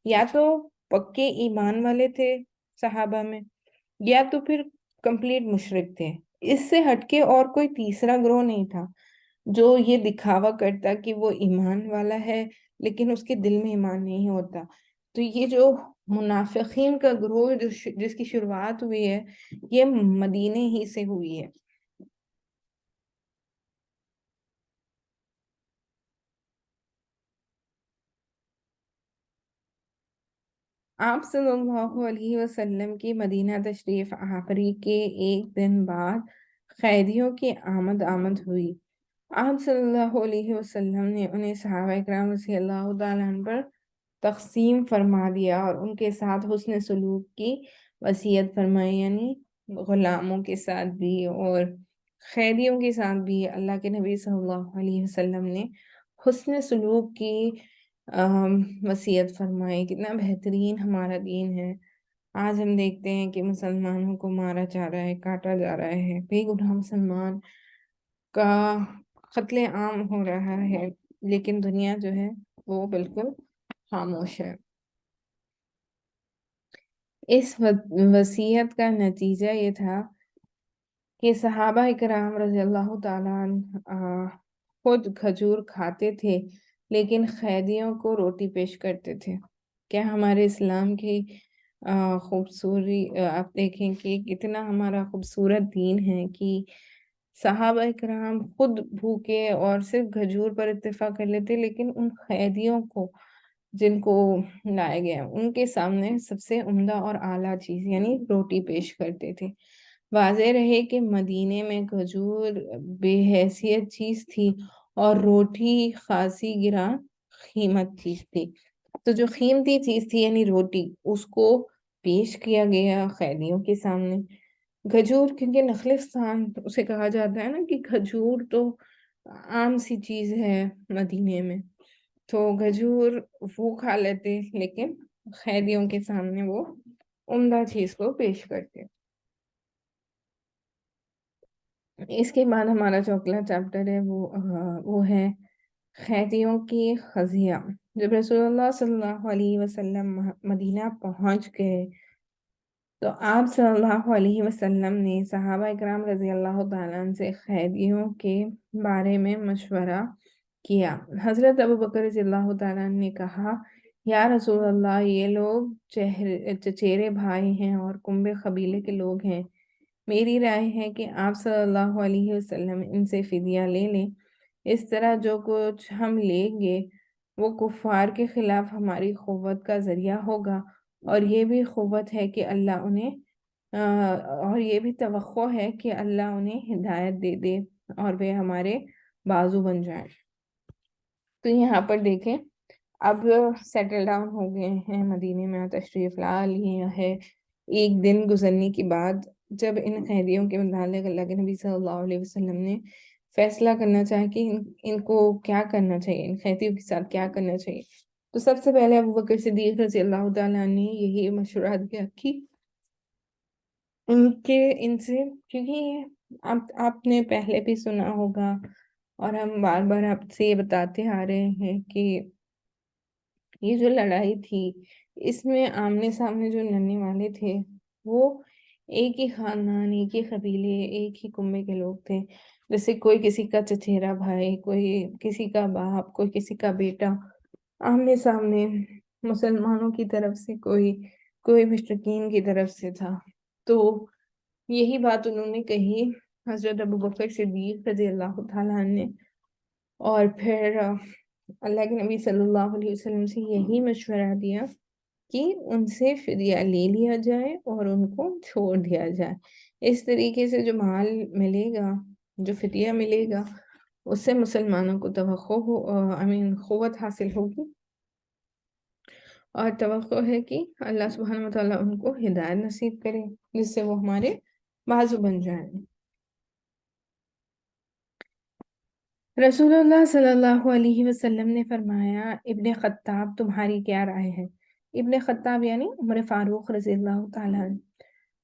یا تو پکے ایمان والے تھے صحابہ میں، یا تو پھر کمپلیٹ مشرک تھے، اس سے ہٹ کے اور کوئی تیسرا گروہ نہیں تھا۔ جو یہ دکھاوا کرتا کہ وہ ایمان والا ہے لیکن اس کے دل میں ایمان نہیں ہوتا. تو یہ جو منافقین کا گروہ جس کی شروعات ہوئی ہے یہ مدینے ہی سے ہوئی ہے. آپ صلی اللہ علیہ وسلم کی مدینہ تشریف آوری کے ایک دن بعد قیدیوں کی آمد ہوئی. آپ صلی اللہ علیہ وسلم نے انہیں صحابہ اکرام رضی اللہ تعالیٰ عنہ پر تقسیم فرما دیا اور ان کے ساتھ حسن سلوک کی وصیت فرمائی. یعنی غلاموں کے ساتھ بھی اور قیدیوں کے ساتھ بھی اللہ کے نبی صلی اللہ علیہ وسلم نے حسن سلوک کی وصیت فرمائی. کتنا بہترین ہمارا دین ہے. آج ہم دیکھتے ہیں کہ مسلمانوں کو مارا جا رہا ہے، کاٹا جا رہا ہے، بے گناہ مسلمان کا قتل عام ہو رہا ہے، لیکن دنیا جو ہے وہ بالکل خاموش ہے. اس وصیت کا نتیجہ یہ تھا کہ صحابہ اکرام رضی اللہ تعالیٰ عنہ خود کھجور کھاتے تھے لیکن قیدیوں کو روٹی پیش کرتے تھے. کیا ہمارے اسلام کی خوبصوری آپ دیکھیں کہ کتنا ہمارا خوبصورت دین ہے کہ صحابہ اکرام خود بھوکے اور صرف کھجور پر اتفاق کر لیتے لیکن ان قیدیوں کو جن کو لائے گئے ان کے سامنے سب سے عمدہ اور اعلیٰ چیز یعنی روٹی پیش کرتے تھے. واضح رہے کہ مدینے میں کھجور بے حیثیت چیز تھی اور روٹی خاصی گراں قیمت چیز تھی. تو جو قیمتی چیز تھی یعنی روٹی اس کو پیش کیا گیا قیدیوں کے سامنے. کھجور کیونکہ نخلستان اسے کہا جاتا ہے نا کہ کھجور تو عام سی چیز ہے مدینے میں، تو کھجور وہ کھا لیتے لیکن قیدیوں کے سامنے وہ عمدہ چیز کو پیش کرتے. اس کے بعد ہمارا جو اگلا چیپٹر ہے وہ ہے قیدیوں کی خزیہ. جب رسول اللہ صلی اللہ علیہ وسلم مدینہ پہنچ گئے تو آپ صلی اللہ علیہ وسلم نے صحابہ اکرام رضی اللہ تعالیٰ عنہ سے قیدیوں کے بارے میں مشورہ کیا. حضرت ابوبکر رضی اللہ تعالیٰ عنہ نے کہا یا رسول اللہ یہ لوگ چچیرے بھائی ہیں اور کنبے قبیلے کے لوگ ہیں. میری رائے ہے کہ آپ صلی اللہ علیہ وسلم ان سے فدیہ لے لیں. اس طرح جو کچھ ہم لیں گے وہ کفار کے خلاف ہماری قوت کا ذریعہ ہوگا اور یہ بھی قوت ہے کہ اللہ انہیں اور یہ بھی توقع ہے کہ اللہ انہیں ہدایت دے دے اور وہ ہمارے بازو بن جائیں. تو یہاں پر دیکھیں اب سیٹل ڈاؤن ہو گئے ہیں، مدینے میں تشریف لا لیے ہے. ایک دن گزرنے کے بعد جب ان قیدیوں کے متعلق اللہ کے نبی صلی اللہ علیہ وسلم نے فیصلہ کرنا چاہا کہ ان کو کیا کرنا چاہیے، ان قیدیوں کے ساتھ کیا کرنا چاہیے، تو سب سے پہلے ابوبکر صدیق رضی اللہ تعالیٰ نے یہی مشورہ دیا کہ ان سے، کیونکہ آپ نے پہلے بھی سنا ہوگا اور ہم بار بار آپ سے یہ بتاتے آ رہے ہیں کہ یہ جو لڑائی تھی اس میں آمنے سامنے جو لڑنے والے تھے وہ ایک ہی خاندان، ایک ہی قبیلے، ایک ہی کنبے کے لوگ تھے. جیسے کوئی کسی کا چچیرا بھائی، کوئی کسی کا باپ، کوئی کسی کا بیٹا آمنے سامنے مسلمانوں کی طرف سے، کوئی مشرکین کی طرف سے تھا. تو یہی بات انہوں نے کہی حضرت ابوبکر صدیق رضی اللہ تعالیٰ عنہ نے، اور پھر اللہ کے نبی صلی اللہ علیہ وسلم سے یہی مشورہ دیا کہ ان سے فدیہ لے لیا جائے اور ان کو چھوڑ دیا جائے. اس طریقے سے جو مال ملے گا، جو فدیہ ملے گا، اس سے مسلمانوں کو قوت حاصل ہوگی اور توقع ہے کہ اللہ سبحانہ وتعالیٰ ان کو ہدایت نصیب کرے جس سے وہ ہمارے بازو بن جائیں. رسول اللہ صلی اللہ علیہ وسلم نے فرمایا ابن خطاب تمہاری کیا رائے ہے؟ ابن خطاب یعنی عمر فاروق رضی اللہ تعالیٰ عنہ.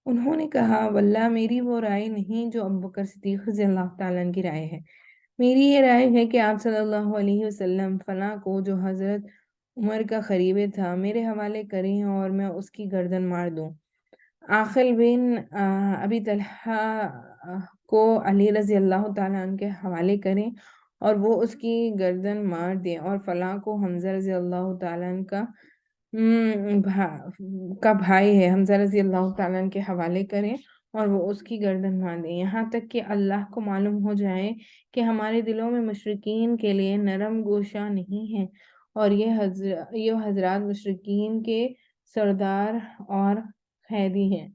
انہوں نے کہا واللہ میری وہ رائے نہیں جو ابوبکر صدیق رضی اللہ تعالیٰ عنہ کی رائے ہے. میری یہ رائے ہے کہ آپ صلی اللہ علیہ وسلم فلاں کو جو حضرت عمر کا قریبی تھا میرے حوالے کریں اور میں اس کی گردن مار دوں. عاقل بن ابی طلحہ کو علی رضی اللہ تعالیٰ عنہ کے حوالے کریں اور وہ اس کی گردن مار دیں، اور فلاں کو حمزہ رضی اللہ تعالیٰ عنہ کا بھائی ہے، حمزہ رضی اللہ تعالیٰ عنہ کے حوالے کریں اور وہ اس کی گردن مار دیں، یہاں تک کہ اللہ کو معلوم ہو جائے کہ ہمارے دلوں میں مشرکین کے لیے نرم گوشہ نہیں ہے، اور یہ حضرات مشرکین کے سردار اور قیدی ہیں۔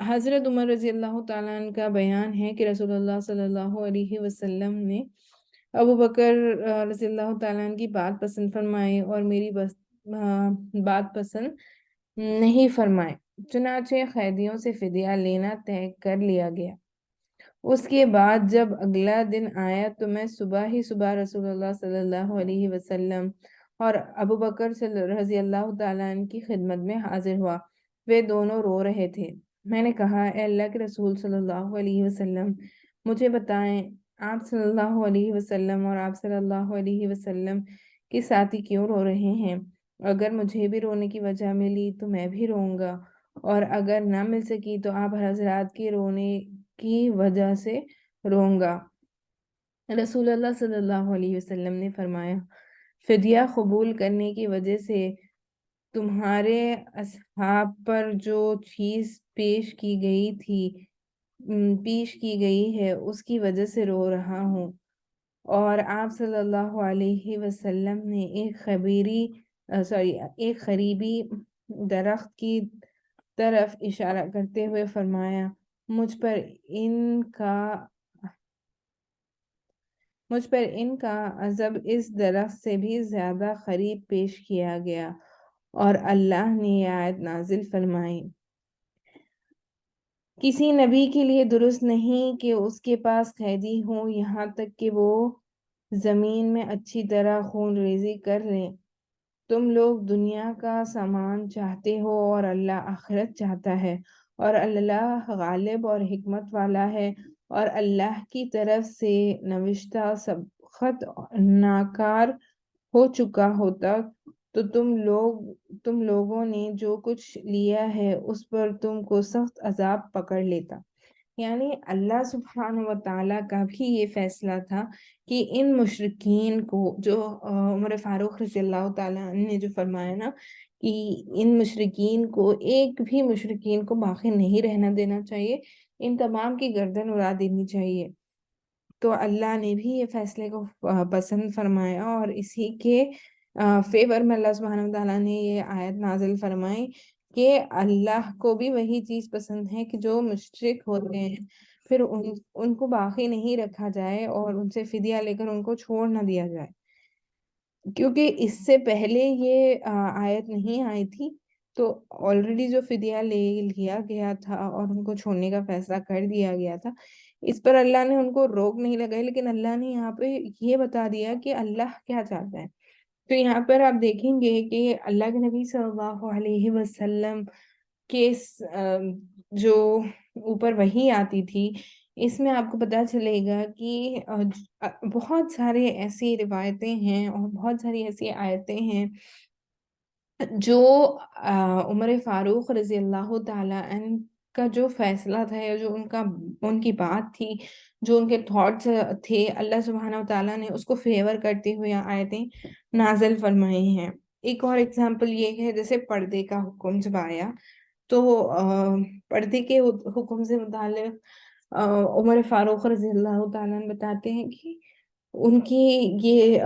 حضرت عمر رضی اللہ تعالیٰ عنہ کا بیان ہے کہ رسول اللہ صلی اللہ علیہ وسلم نے ابو بکر رضی اللہ تعالیٰ عنہ کی بات پسند فرمائی اور میری بات پسند نہیں فرمائے، چنانچہ قیدیوں سے فدیہ لینا طے کر لیا گیا۔ اس کے بعد جب اگلا دن آیا تو میں صبح ہی صبح رسول اللہ صلی اللہ علیہ وسلم اور ابو بکر رضی اللہ تعالیٰ عنہ کی خدمت میں حاضر ہوا۔ وہ دونوں رو رہے تھے۔ میں نے کہا، اے اللہ کے رسول صلی اللہ علیہ وسلم، مجھے بتائیں، آپ صلی اللہ علیہ وسلم اور آپ صلی اللہ علیہ وسلم کے ساتھی کیوں رو رہے ہیں؟ اگر مجھے بھی رونے کی وجہ ملی تو میں بھی روں گا، اور اگر نہ مل سکی تو آپ حضرات کے رونے کی وجہ سے روں گا۔ رسول اللہ صلی اللہ علیہ وسلم نے فرمایا، فدیہ قبول کرنے کی وجہ سے تمہارے اصحاب پر جو چیز پیش کی گئی ہے اس کی وجہ سے رو رہا ہوں۔ اور آپ صلی اللہ علیہ وسلم نے ایک قریبی درخت کی طرف اشارہ کرتے ہوئے فرمایا، مجھ پر ان کا عذاب اس درخت سے بھی زیادہ قریب پیش کیا گیا، اور اللہ نے یہ آیت نازل فرمائی، کسی نبی کے لیے درست نہیں کہ اس کے پاس قیدی ہوں یہاں تک کہ وہ زمین میں اچھی طرح خون ریزی کر لیں۔ تم لوگ دنیا کا سامان چاہتے ہو اور اللہ آخرت چاہتا ہے، اور اللہ غالب اور حکمت والا ہے، اور اللہ کی طرف سے نوشتہ سبقت ناکار ہو چکا ہوتا تو تم لوگوں نے جو کچھ لیا ہے اس پر تم کو سخت عذاب پکڑ لیتا۔ یعنی اللہ سبحانہ و تعالیٰ کا بھی یہ فیصلہ تھا کہ ان مشرکین کو، جو عمر فاروق رضی اللہ تعالیٰ عنہ نے جو فرمایا نا کہ ان مشرکین کو، ایک بھی مشرکین کو باقی نہیں رہنا دینا چاہیے، ان تمام کی گردن اڑا دینی چاہیے۔ تو اللہ نے بھی یہ فیصلے کو پسند فرمایا، اور اسی کے فیور میں اللہ سبحانہ وتعالیٰ نے یہ آیت نازل فرمائی کہ اللہ کو بھی وہی چیز پسند ہے کہ جو مشرک ہوتے ہیں پھر ان کو باقی نہیں رکھا جائے اور ان سے فدیہ لے کر ان کو چھوڑ نہ دیا جائے، کیونکہ اس سے پہلے یہ آیت نہیں آئی تھی تو آلریڈی جو فدیہ لیا گیا تھا اور ان کو چھوڑنے کا فیصلہ کر دیا گیا تھا، اس پر اللہ نے ان کو روک نہیں لگائی، لیکن اللہ نے یہاں پہ یہ بتا دیا کہ اللہ کیا چاہتا ہے۔ تو یہاں پر آپ دیکھیں گے کہ اللہ کے نبی صلی اللہ علیہ وسلم کے جو اوپر وحی آتی تھی، اس میں آپ کو پتہ چلے گا کہ بہت سارے ایسی روایتیں ہیں اور بہت ساری ایسی آیتیں ہیں جو عمر فاروق رضی اللہ تعالیٰ عنہ کا جو فیصلہ تھا، یا جو ان کی بات تھی، جو ان کے تھاٹس تھے، اللہ سبحانہ وتعالیٰ نے اس کو فیور کرتے ہوئے آیتیں نازل فرمائی ہیں۔ ایک اور اگزامپل یہ ہے، جیسے پردے کا حکم جب آیا تو پردے کے حکم سے متعلق عمر فاروق رضی اللہ تعالیٰ عنہ بتاتے ہیں کہ ان کی یہ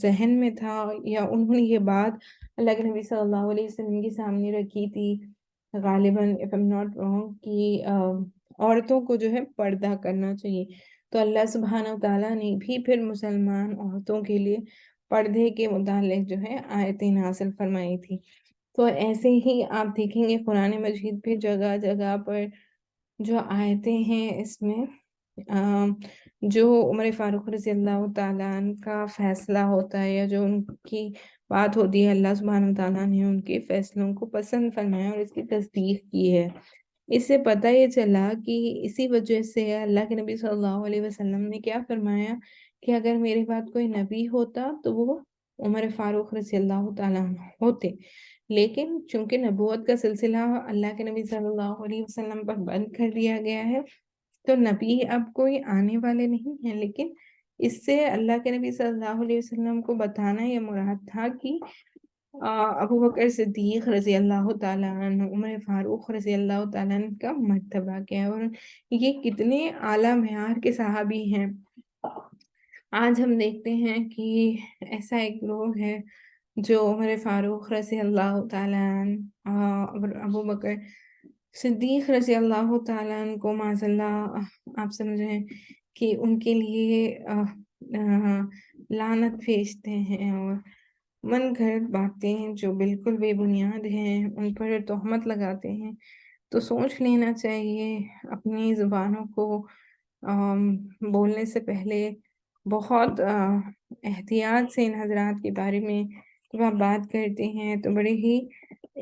ذہن میں تھا، یا انہوں نے یہ بات اللہ کے نبی صلی اللہ علیہ وسلم کے سامنے رکھی تھی غالباً if I'm not wrong، کہ عورتوں کو جو ہے پردہ کرنا چاہیے، تو اللہ سبحانہ وتعالیٰ نے بھی پھر مسلمان عورتوں کے لیے پردے کے متعلق جو ہے آیتیں نازل فرمائی تھی۔ تو ایسے ہی آپ دیکھیں گے قرآن مجید پہ جگہ جگہ پر جو آیتیں ہیں، اس میں جو عمر فاروق رضی اللہ تعالیٰ عنہ کا فیصلہ ہوتا ہے، یا جو ان کی بات ہوتی ہے، اللہ سبحانہ تعالیٰ نے ان کے فیصلوں کو پسند فرمایا اور اس کی تصدیق کی ہے۔ اس سے پتہ یہ چلا کہ اسی وجہ سے اللہ کے نبی صلی اللہ علیہ وسلم نے کیا فرمایا کہ اگر میرے بعد کوئی نبی ہوتا تو وہ عمر فاروق رضی اللہ تعالیٰ عنہ ہوتے، لیکن چونکہ نبوت کا سلسلہ اللہ کے نبی صلی اللہ علیہ وسلم پر بند کر دیا گیا ہے، تو نبی اب کوئی آنے والے نہیں ہیں، لیکن اس سے اللہ کے نبی صلی اللہ علیہ وسلم کو بتانا یہ مراد تھا کہ ابو بکر صدیق رضی اللہ تعالیٰ عنہ، عمر فاروق رضی اللہ تعالیٰ عنہ کا مرتبہ کیا ہے، اور یہ کتنے اعلیٰ معیار کے صحابی ہیں۔ آج ہم دیکھتے ہیں کہ ایسا ایک لوگ ہے جو عمر فاروق رضی اللہ تعالیٰ عنہ اور ابو بکر صدیق رضی اللہ تعالیٰ عنہ کو معاذ اللہ آپ سمجھیں کہ ان کے لیے لعنت بھیجتے ہیں اور من گھڑت باتیں جو بالکل بے بنیاد ہیں ان پر تہمت لگاتے ہیں، تو سوچ لینا چاہیے اپنی زبانوں کو بولنے سے پہلے بہت احتیاط سے ان حضرات کے بارے میں جب آپ بات کرتے ہیں تو بڑے ہی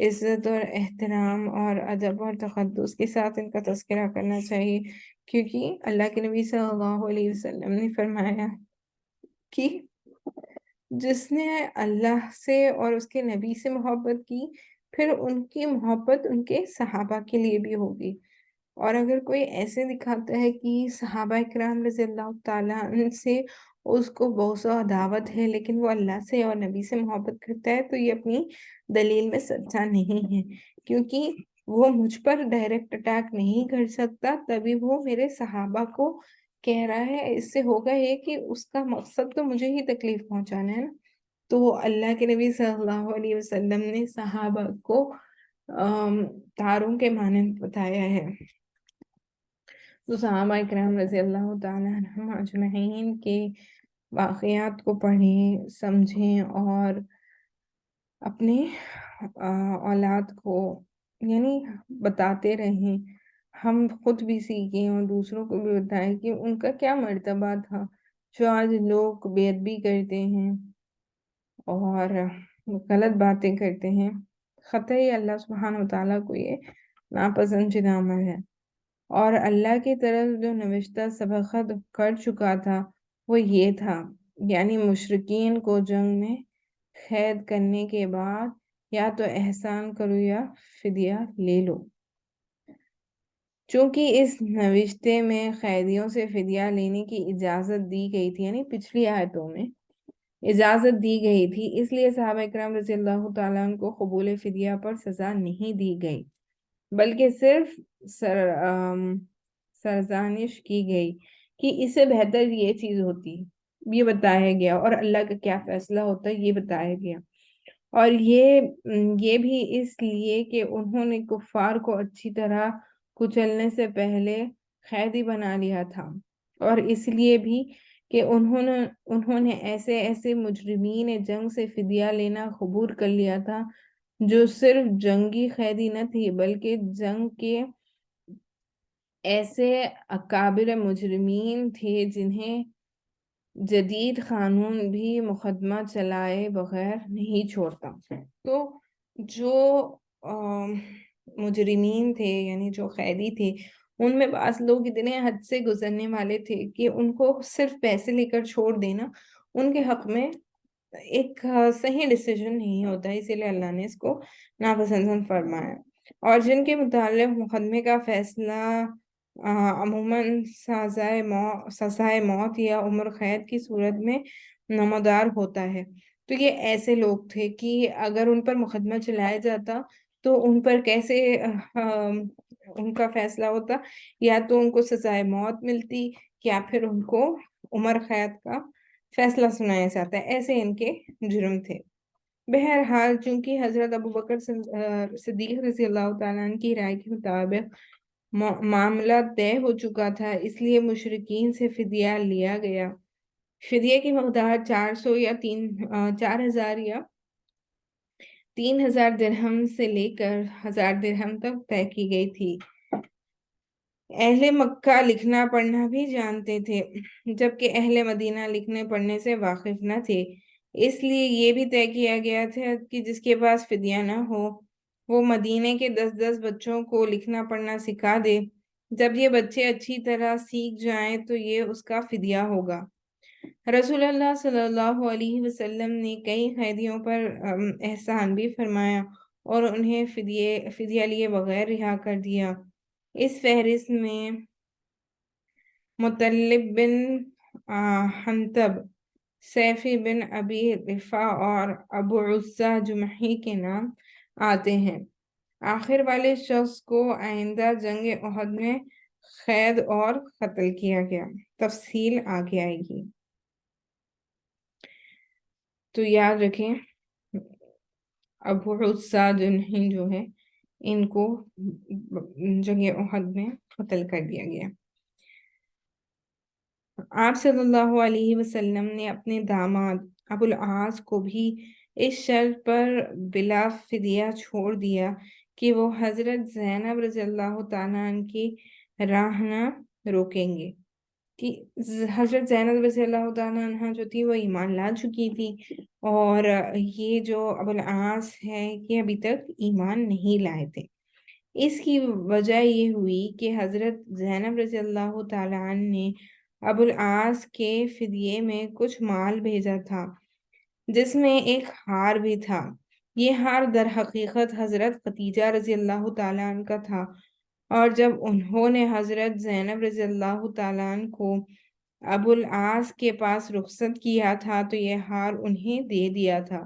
عزت اور احترام اور ادب اور تقدس کے ساتھ ان کا تذکرہ کرنا چاہیے، کیونکہ اللہ کے نبی صلی اللہ علیہ وسلم نے فرمایا کہ جس نے اللہ سے اور اس کے نبی سے محبت کی، پھر ان کی محبت ان کے صحابہ کے لیے بھی ہوگی۔ اور اگر کوئی ایسے دکھاتا ہے کہ صحابہ اکرام رضی اللہ تعالیٰ عنہ سے اس کو بغض و عداوت ہے لیکن وہ اللہ سے اور نبی سے محبت کرتا ہے، تو یہ اپنی دلیل میں سچا نہیں ہے، کیونکہ وہ مجھ پر ڈائریکٹ اٹیک نہیں کر سکتا، تبھی وہ میرے صحابہ کو کہہ رہا ہے۔ اس سے ہوگا یہ کہ اس کا مقصد تو مجھے ہی تکلیف پہنچانا ہے نا۔ تو اللہ کے نبی صلی اللہ علیہ وسلم نے صحابہ کو تاروں کے مانند بتایا ہے۔ تو صحابہ اکرام رضی اللہ تعالیٰ عنہم اجمعین کے واقعات کو پڑھیں، سمجھیں اور اپنے اولاد کو یعنی بتاتے رہیں، ہم خود بھی سیکھیں اور دوسروں کو بھی بتائیں کہ ان کا کیا مرتبہ تھا، جو آج لوگ بے ادبی کرتے ہیں اور غلط باتیں کرتے ہیں۔ قطعی اللہ سبحانہ وتعالیٰ کو یہ ناپسندیدہ عمل ہے، اور اللہ کی طرف جو نوشتہ سبقت کر چکا تھا وہ یہ تھا، یعنی مشرکین کو جنگ میں قید کرنے کے بعد یا تو احسان کرو یا فدیہ لے لو۔ چونکہ اس نوشتے میں قیدیوں سے فدیہ لینے کی اجازت دی گئی تھی، یعنی پچھلی آیتوں میں اجازت دی گئی تھی، اس لیے صحابہ اکرام رضی اللہ تعالیٰ عنہ کو قبول فدیہ پر سزا نہیں دی گئی، بلکہ صرف سرزنش کی گئی کہ اس سے بہتر یہ چیز ہوتی، یہ بتایا گیا، اور اللہ کا کیا فیصلہ ہوتا ہے یہ بتایا گیا۔ اور یہ بھی اس لیے کہ انہوں نے کفار کو اچھی طرح کچلنے سے پہلے قیدی بنا لیا تھا، اور اس لیے بھی کہ انہوں نے ایسے مجرمین جنگ سے فدیہ لینا قبول کر لیا تھا جو صرف جنگی قیدی نہ تھی، بلکہ جنگ کے ایسے اکابر مجرمین تھے جنہیں جدید قانون بھی مقدمہ چلائے بغیر نہیں چھوڑتا۔ تو جو مجرمین تھے یعنی جو قیدی تھے، ان میں بعض لوگ اتنے حد سے گزرنے والے تھے کہ ان کو صرف پیسے لے کر چھوڑ دینا ان کے حق میں ایک صحیح ڈیسیجن نہیں ہوتا، اسی لیے اللہ نے اس کو ناپسند فرمایا۔ اور جن کے متعلق مقدمے کا فیصلہ عموماً سزائے موت یا عمر قید کی صورت میں نمودار ہوتا ہے، تو یہ ایسے لوگ تھے کہ اگر ان پر مقدمہ چلایا جاتا تو ان پر کیسے ان کا فیصلہ ہوتا، یا تو ان کو سزائے موت ملتی یا پھر ان کو عمر قید کا فیصلہ سنایا جاتا ہے، ایسے ان کے جرم تھے۔ بہرحال چونکہ حضرت ابو بکر صدیق رضی اللہ تعالیٰ عنہ کی رائے کے مطابق معاملہ طے ہو چکا تھا، اس لیے مشرکین سے فدیہ لیا گیا۔ فدیہ کی مقدار 400 یا 4000 یا 3000 درہم سے لے کر 1000 درہم تک طے کی گئی تھی۔ اہل مکہ لکھنا پڑھنا بھی جانتے تھے، جبکہ اہل مدینہ لکھنے پڑھنے سے واقف نہ تھے، اس لیے یہ بھی طے کیا گیا تھا کہ جس کے پاس فدیہ نہ ہو وہ مدینے کے 10 بچوں کو لکھنا پڑھنا سکھا دے، جب یہ بچے اچھی طرح سیکھ جائیں تو یہ اس کا فدیہ ہوگا۔ رسول اللہ صلی اللہ علیہ وسلم نے کئی قیدیوں پر احسان بھی فرمایا اور انہیں فدیہ لیے بغیر رہا کر دیا۔ اس فہرست میں مطلب بن حنتب، سیفی بن ابی رفا اور ابو عزہ جمحی کے نام آتے ہیں۔ آخر والے شخص کو آئندہ جنگ احد میں قید اور قتل کیا گیا، تفصیل آگے آئے گی۔ تو یاد رکھیں ابو عزہ جمحی جو ہے ان کو جنگ احد میں قتل کر دیا گیا۔ آپ صلی اللہ علیہ وسلم نے اپنے داماد ابو العاص کو بھی اس شرط پر بلا فدیہ چھوڑ دیا کہ وہ حضرت زینب رضی اللہ تعالیٰ عنہ کی راہ نہ روکیں گے، کہ حضرت زینب رضی اللہ تعالیٰ عنہ جو تھی وہ ایمان لا چکی تھی، اور یہ جو ابو العاص ہے یہ ابھی تک ایمان نہیں لائے تھے۔ اس کی وجہ یہ ہوئی کہ حضرت زینب رضی اللہ تعالیٰ عنہ نے ابو العاص کے فدیے میں کچھ مال بھیجا تھا، جس میں ایک ہار بھی تھا۔ یہ ہار در حقیقت حضرت خدیجہ رضی اللہ تعالیٰ عنہ کا تھا، اور جب انہوں نے حضرت زینب رضی اللہ تعالیٰ عنہ کو ابو العاص کے پاس رخصت کیا تھا تو یہ ہار انہیں دے دیا تھا۔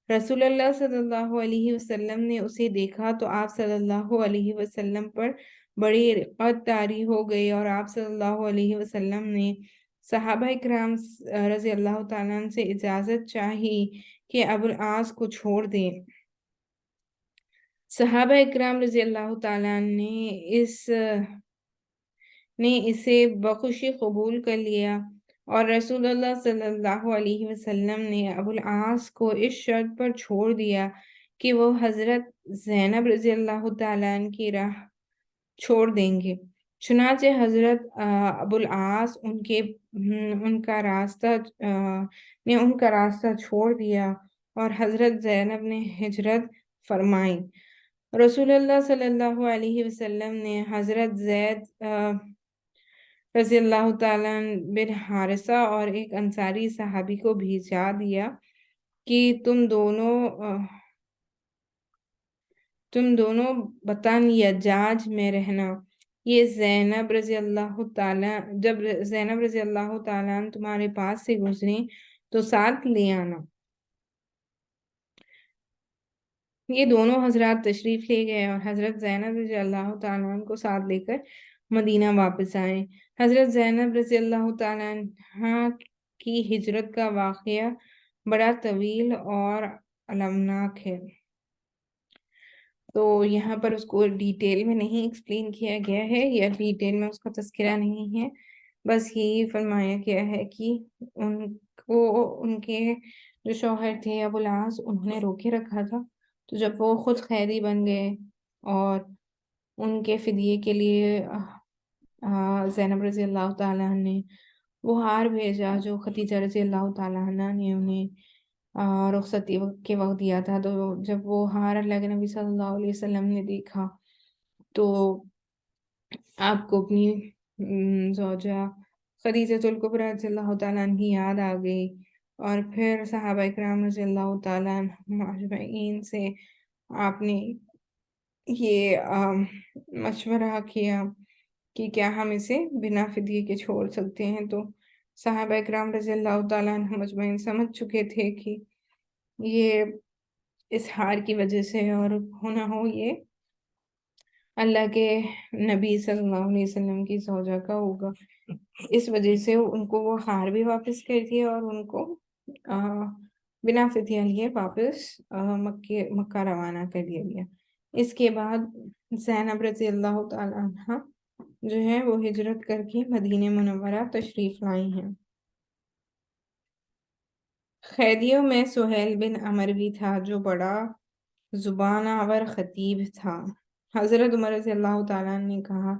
رسول اللہ صلی اللہ علیہ وسلم نے اسے دیکھا تو آپ صلی اللہ علیہ وسلم پر بڑی رقت طاری ہو گئی، اور آپ صلی اللہ علیہ وسلم نے صحابہ کرام رضی اللہ تعالیٰ عنہ سے اجازت چاہی کہ ابو العاص کو چھوڑ دیں۔ صحابہ کرام رضی اللہ تعالیٰ عنہ نے اسے بخوشی قبول کر لیا، اور رسول اللہ صلی اللہ علیہ وسلم نے ابو العاص کو اس شرط پر چھوڑ دیا کہ وہ حضرت زینب رضی اللہ تعالیٰ عنہ کی راہ چھوڑ دیں گے۔ چنانچہ حضرت ابو العاص ان کا راستہ چھوڑ دیا، اور حضرت زینب نے ہجرت فرمائی۔ رسول اللہ صلی اللہ علیہ وسلم نے حضرت زید رضی اللہ تعالیٰ بن حارثہ اور ایک انصاری صحابی کو بھیجا دیا کہ تم دونوں بطن یجاج میں رہنا، یہ زینب رضی اللہ تعالیٰ جب زینب رضی اللہ تعالیٰ تمہارے پاس سے گزریں تو ساتھ لے آنا۔ یہ دونوں حضرات تشریف لے گئے اور حضرت زینب رضی اللہ تعالیٰ عنہ کو ساتھ لے کر مدینہ واپس آئے۔ حضرت زینب رضی اللہ تعالیٰ عنہ کی ہجرت کا واقعہ بڑا طویل اور المناک ہے، تو یہاں پر اس کو ڈیٹیل میں نہیں ایکسپلین کیا گیا ہے یا ڈیٹیل میں اس کا تذکرہ نہیں ہے، بس یہی فرمایا گیا ہے کہ ان کے جو شوہر تھے ابو العاص انہوں نے روکے رکھا تھا، تو جب وہ خود قیدی بن گئے اور ان کے فدیے کے لیے زینب رضی اللہ تعالیٰ نے وہ ہار بھیجا جو خدیجہ رضی اللہ تعالیٰ عنہ نے انہیں رخصتی کے وقت دیا تھا، تو جب وہ ہار اللہ کے نبی صلی اللہ علیہ وسلم نے دیکھا تو آپ کو اپنی زوجہ خدیجہ الکبریٰ رضی اللہ تعالیٰ عنہ کی یاد آ گئی، اور پھر صحابہ اکرام رضی اللہ تعالیٰ عنہ اجمعین سے آپ نے یہ مشورہ کیا کہ کیا ہم اسے بنا فدیے کے چھوڑ سکتے ہیں، تو صحابہ اکرام رضی اللہ تعالیٰ عنہ مجمعین سمجھ چکے تھے کہ یہ اس ہار کی وجہ سے اور ہونا ہو یہ اللہ کے نبی صلی اللہ علیہ وسلم کی زوجہ کا ہوگا، اس وجہ سے ان کو وہ ہار بھی واپس کر دیا اور ان کو بنا فدیہ لیے واپس مکہ روانہ کر دیا گیا۔ اس کے بعد زینب رضی اللہ تعالیٰ عنہ جو ہے وہ ہجرت کر کے مدینہ منورہ تشریف لائی ہیں۔ قیدیوں میں سہیل بن عمر بھی تھا جو بڑا زبان آور خطیب تھا۔ حضرت عمر رضی اللہ تعالیٰ نے کہا،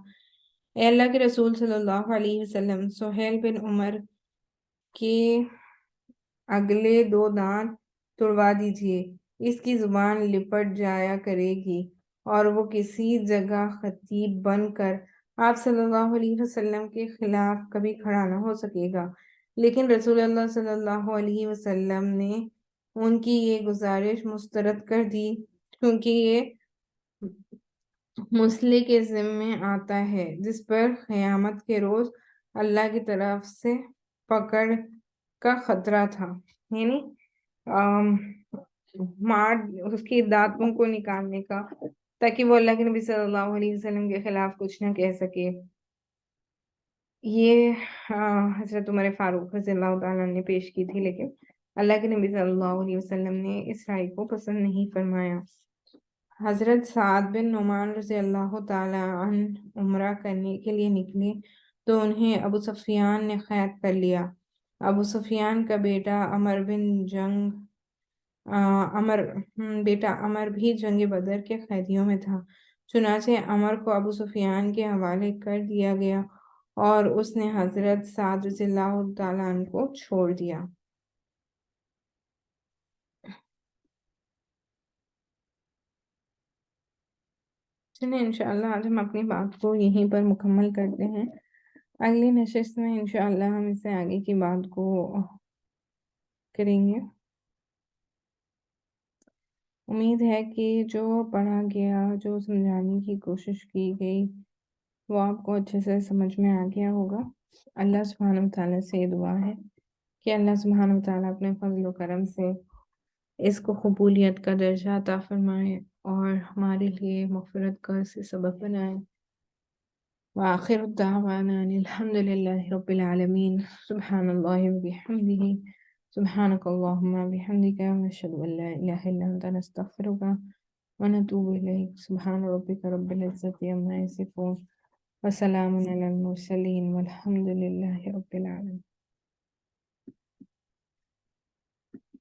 اے اللہ کے رسول صلی اللہ علیہ وسلم، سہیل بن عمر کے اگلے 2 دانت توڑوا دیجئے، اس کی زبان لپٹ جایا کرے گی اور وہ کسی جگہ خطیب بن کر آپ صلی اللہ علیہ وسلم کے خلاف کبھی کھڑا نہ ہو سکے گا۔ لیکن رسول اللہ صلی اللہ علیہ وسلم نے ان کی یہ گزارش مسترد کر دی، کیونکہ یہ مسئلے کے ذمے آتا ہے جس پر قیامت کے روز اللہ کی طرف سے پکڑ کا خطرہ تھا، یعنی آم، مار اس کی دانتوں کو نکالنے کا، تاکہ وہ اللہ کے نبی صلی اللہ علیہ وسلم کے خلاف کچھ نہ کہہ سکے۔ یہ حضرت عمر فاروق رضی اللہ تعالیٰ نے پیش کی تھی، لیکن اللہ کے نبی صلی اللہ علیہ وسلم نے اس رائے کو پسند نہیں فرمایا۔ حضرت سعد بن نعمان رضی اللہ تعالیٰ عنہ عمرہ کرنے کے لیے نکلے تو انہیں ابو سفیان نے قید کر لیا۔ ابو سفیان کا بیٹا عمر بھی جنگ بدر کے قیدیوں میں تھا، چنانچہ عمر کو ابو سفیان کے حوالے کر دیا گیا اور اس نے حضرت سعد رضی اللہ تعالیٰ عنہ کو چھوڑ دیا۔ چلیں انشاءاللہ آج ہم اپنی بات کو یہیں پر مکمل کرتے ہیں۔ اگلی نشست میں انشاءاللہ ہم اس سے آگے کی بات کو کریں گے۔ امید ہے کہ جو پڑھا گیا، جو سمجھانے کی کوشش کی گئی، وہ آپ کو اچھے سے سمجھ میں آ گیا ہوگا۔ اللہ سبحانہ وتعالیٰ سے یہ دعا ہے کہ اللہ سبحانہ وتعالیٰ اپنے فضل و کرم سے اس کو قبولیت کا درجہ عطا فرمائے اور ہمارے لیے مغفرت کا اسے سبب بنائے۔ وآخر الدعوانا ان الحمد للہ رب العالمین۔ سبحان اللہ وبحمدہ، سبحانک اللہم وبحمدک، ونشہد ان لا الہ الا انت، نستغفرک ونتوب الیک۔ سبحان ربک رب العزت عما یصفون، وسلام علی المرسلین، والحمد للہ رب العالمین۔